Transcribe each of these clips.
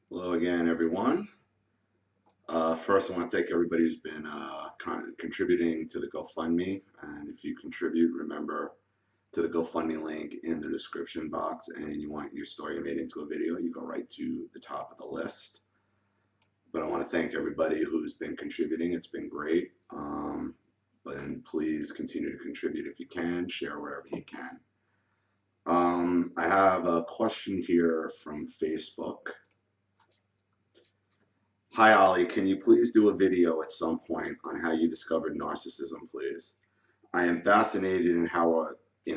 Hello again, everyone. First, I want to thank everybody who's been contributing to the GoFundMe. And if you contribute, remember to the GoFundMe link in the description box, and you want your story made into a video, you go right to the top of the list. But I want to thank everybody who's been contributing. It's been great. And please continue to contribute if you can, share wherever you can. I have a question here from Facebook. Hi Ollie, can you please do a video at some point on how you discovered narcissism, please? I am fascinated in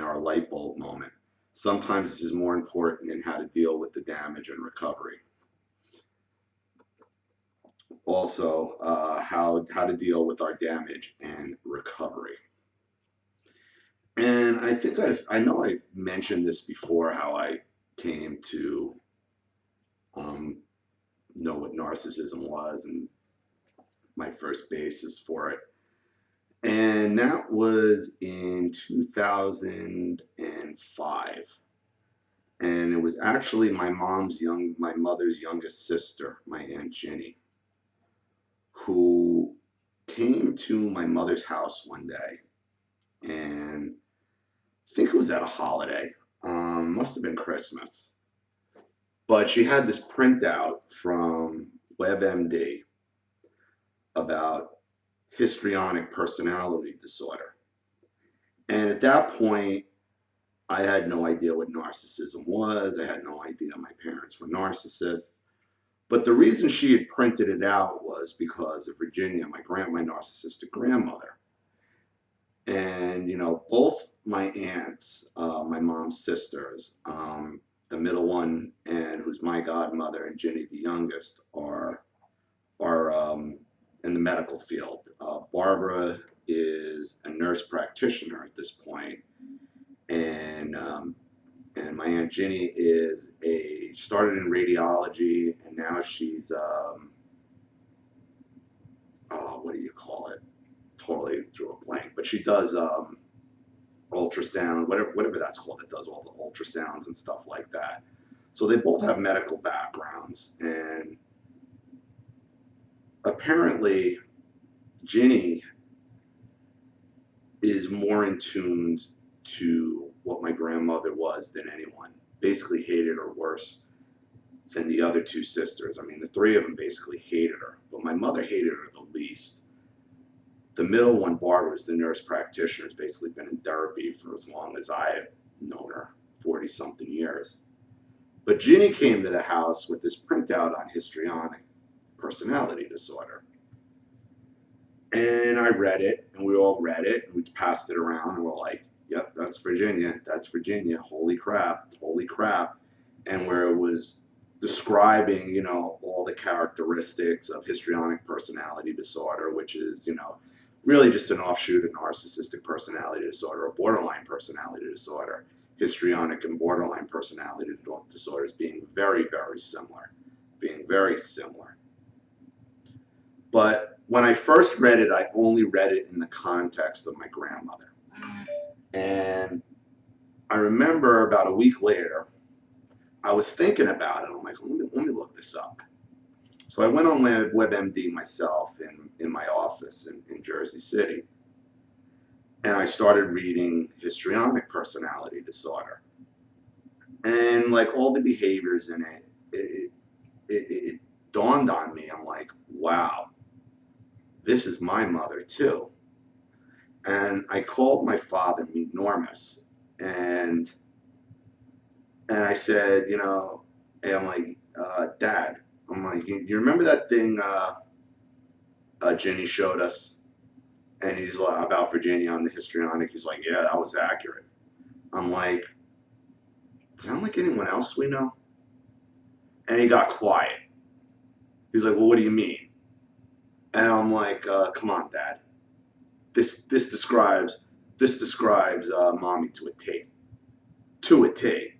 our light bulb moment. Sometimes this is more important in how to deal with the damage and recovery. Also, how to deal with our damage and recovery. And I know I've mentioned this before, how I came to um, know what narcissism was and my first basis for it. And that was in 2005. And it was actually my mother's youngest sister, my Aunt Ginny, who came to my mother's house one day. And I think it was at a holiday. Must have been Christmas. But she had this printout from WebMD about histrionic personality disorder. And at that point, I had no idea what narcissism was. I had no idea my parents were narcissists. But the reason she had printed it out was because of Virginia, my narcissistic grandmother. And, both my aunts, my mom's sisters, the middle one, and who's my godmother, and Ginny, the youngest, are in the medical field. Barbara is a nurse practitioner at this point, and my Aunt Ginny started in radiology, and now she's what do you call it? Totally drew a blank, but she does ultrasound, whatever that's called. That does all the ultrasounds and stuff like that. So they both have medical backgrounds, and apparently Ginny is more in tune to what my grandmother was than anyone. Basically hated her worse than the other two sisters. I mean, the three of them basically hated her, but my mother hated her the least. The middle one, Barbara, is the nurse practitioner, has basically been in therapy for as long as I've known her, 40 something years. But Ginny came to the house with this printout on histrionic personality disorder. And I read it, and we all read it, and we passed it around, and we're like, yep, that's Virginia, holy crap, holy crap. And where it was describing, all the characteristics of histrionic personality disorder, which is, really just an offshoot of narcissistic personality disorder or borderline personality disorder. Histrionic and borderline personality disorders being very, very similar, But when I first read it, I only read it in the context of my grandmother. And I remember about a week later, I was thinking about it. I'm like, let me look this up. So I went on WebMD myself in my office in Jersey City. And I started reading histrionic personality disorder. And like all the behaviors in it dawned on me. I'm like, wow, this is my mother too. And I called my father Enormous, and I said, hey, I'm like, Dad, I'm like, you remember that thing Ginny showed us? And he's like, about Virginia on the histrionic. He's like, yeah, that was accurate. I'm like, sound like anyone else we know? And he got quiet. He's like, well, what do you mean? And I'm like, come on, Dad. This describes mommy to a T. To a T.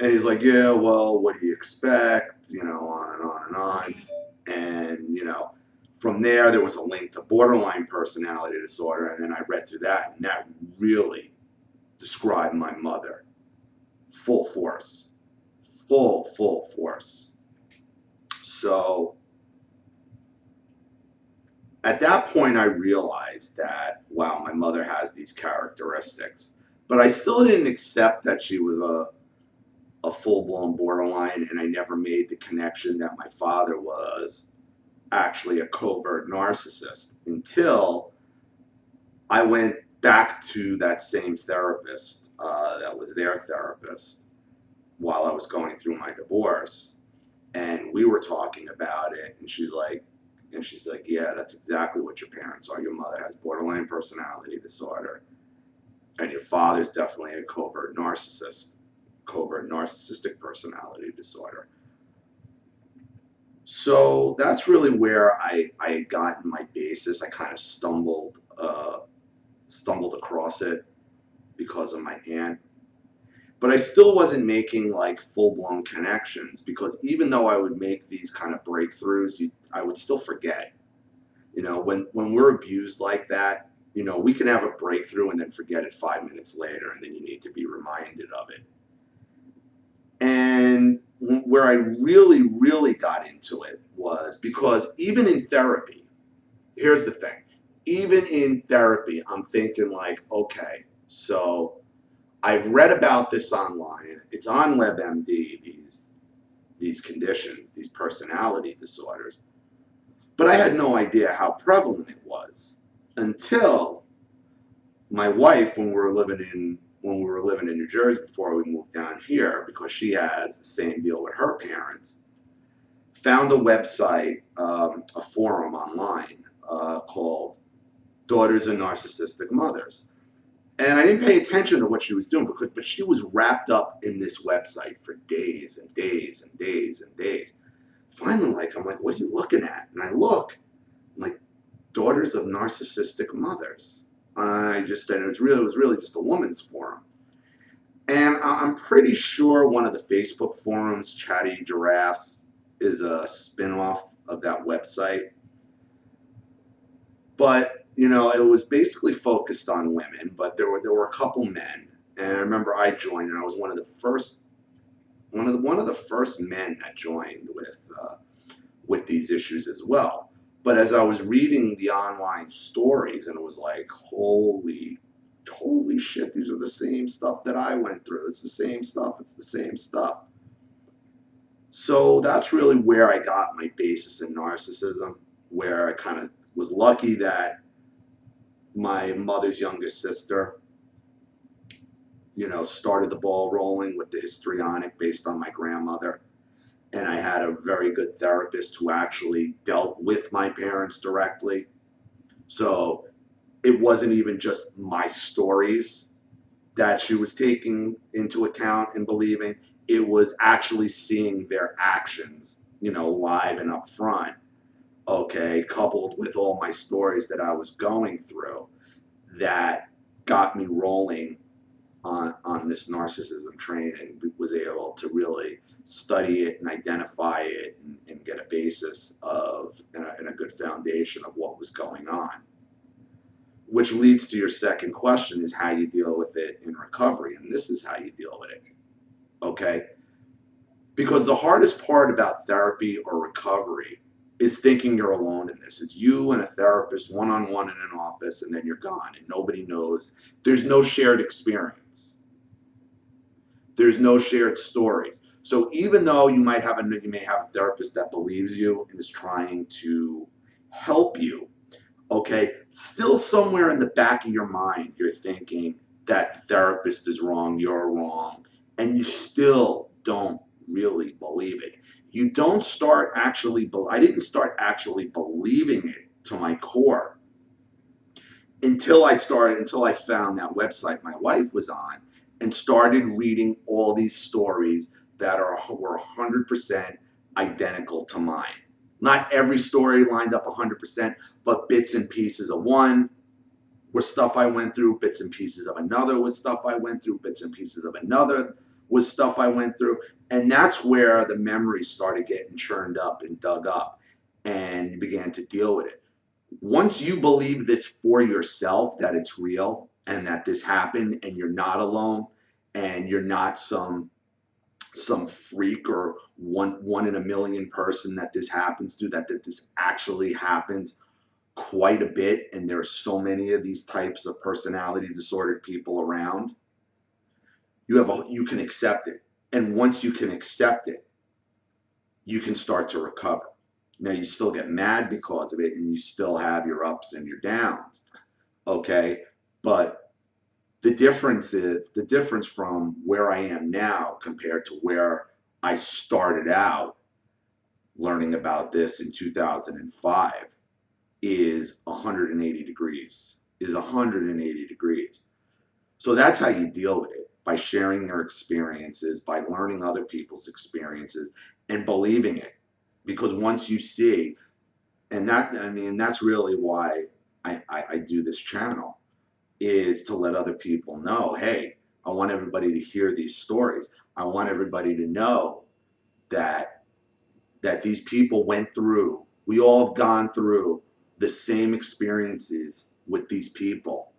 And he's like, yeah, well, what do you expect? On and on and on. And, from there was a link to borderline personality disorder. And then I read through that, and that really described my mother. Full force. Full force. So at that point, I realized that, wow, my mother has these characteristics. But I still didn't accept that she was a full-blown borderline, and I never made the connection that my father was actually a covert narcissist until I went back to that same therapist that was their therapist while I was going through my divorce. And we were talking about it, and she's like, yeah, that's exactly what your parents are. Your mother has borderline personality disorder, and your father's definitely a covert narcissistic personality disorder. So that's really where I had gotten my basis. I kind of stumbled across it because of my aunt. But I still wasn't making like full-blown connections, because even though I would make these kind of breakthroughs, I would still forget. You know, when we're abused like that, you know, we can have a breakthrough and then forget it 5 minutes later, and then you need to be reminded of it. And where I really, really got into it was because even in therapy, here's the thing, even in therapy, I'm thinking like, okay, so I've read about this online. It's on WebMD, these conditions, these personality disorders. But I had no idea how prevalent it was until my wife, when we were living in New Jersey before we moved down here, because she has the same deal with her parents, found a website, a forum online called Daughters of Narcissistic Mothers. And I didn't pay attention to what she was doing, but she was wrapped up in this website for days and days and days and days. Finally, I'm like, what are you looking at? And I look, I'm like, Daughters of Narcissistic Mothers. And it was really just a woman's forum. And I'm pretty sure one of the Facebook forums, Chatty Giraffes, is a spin-off of that website. But you know, it was basically focused on women, but there were a couple men. And I remember I joined, and I was one of the first men that joined with these issues as well. But as I was reading the online stories, and it was like, holy shit, these are the same stuff that I went through. It's the same stuff. It's the same stuff. So that's really where I got my basis in narcissism, where I kind of was lucky that my mother's youngest sister, you know, started the ball rolling with the histrionic based on my grandmother. And I had a very good therapist who actually dealt with my parents directly. So it wasn't even just my stories that she was taking into account and believing. It was actually seeing their actions, you know, live and up front. Okay, coupled with all my stories that I was going through, that got me rolling on this narcissism train, and was able to really study it and identify it, and get a basis of and a good foundation of what was going on. Which leads to your second question, is how you deal with it in recovery. And this is how you deal with it, okay? Because the hardest part about therapy or recovery is thinking you're alone in this. It's you and a therapist one-on-one in an office, and then you're gone, and nobody knows. There's no shared experience. There's no shared stories. So even though you may have a therapist that believes you and is trying to help you, okay, still somewhere in the back of your mind, you're thinking that the therapist is wrong, you're wrong, and you still don't really believe it. You don't start actually, I didn't start actually believing it to my core until I found that website my wife was on, and started reading all these stories that were 100% identical to mine. Not every story lined up 100%, but bits and pieces of one were stuff I went through, bits and pieces of another was stuff I went through, bits and pieces of another was stuff I went through. And that's where the memories started getting churned up and dug up, and you began to deal with it. Once you believe this for yourself, that it's real and that this happened and you're not alone and you're not some some freak or one in a million person that this happens to, that this actually happens quite a bit, and there are so many of these types of personality disordered people around. You can accept it, and once you can accept it, you can start to recover. Now, you still get mad because of it, and you still have your ups and your downs, okay? But the difference from where I am now compared to where I started out learning about this in 2005 is 180 degrees, is 180 degrees. So that's how you deal with it, by sharing your experiences, by learning other people's experiences and believing it. Because once you see, and that's really why I do this channel, is to let other people know, hey, I want everybody to hear these stories. I want everybody to know that these people went through, we all have gone through the same experiences with these people,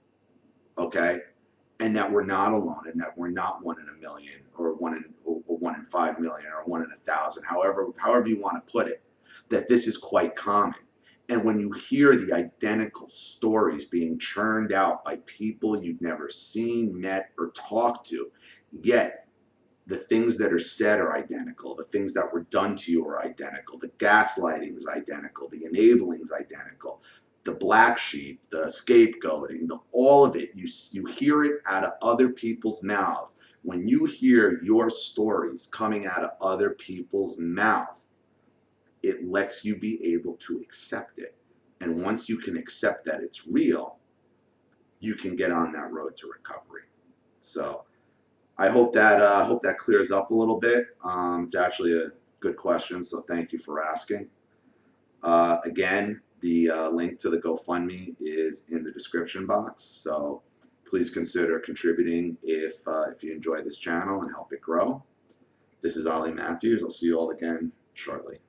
okay? And that we're not alone, and that we're not 1 in a million, or 1 in 5 million, or 1 in 1,000, however you want to put it, that this is quite common. And when you hear the identical stories being churned out by people you've never seen, met, or talked to, yet the things that are said are identical, the things that were done to you are identical, the gaslighting is identical, the enabling is identical, the black sheep, the scapegoating, all of it, you hear it out of other people's mouths. When you hear your stories coming out of other people's mouth, it lets you be able to accept it. And once you can accept that it's real, you can get on that road to recovery. So I hope that clears up a little bit. It's actually a good question, so thank you for asking. Again, the link to the GoFundMe is in the description box, so please consider contributing if you enjoy this channel and help it grow. This is Ollie Matthews. I'll see you all again shortly.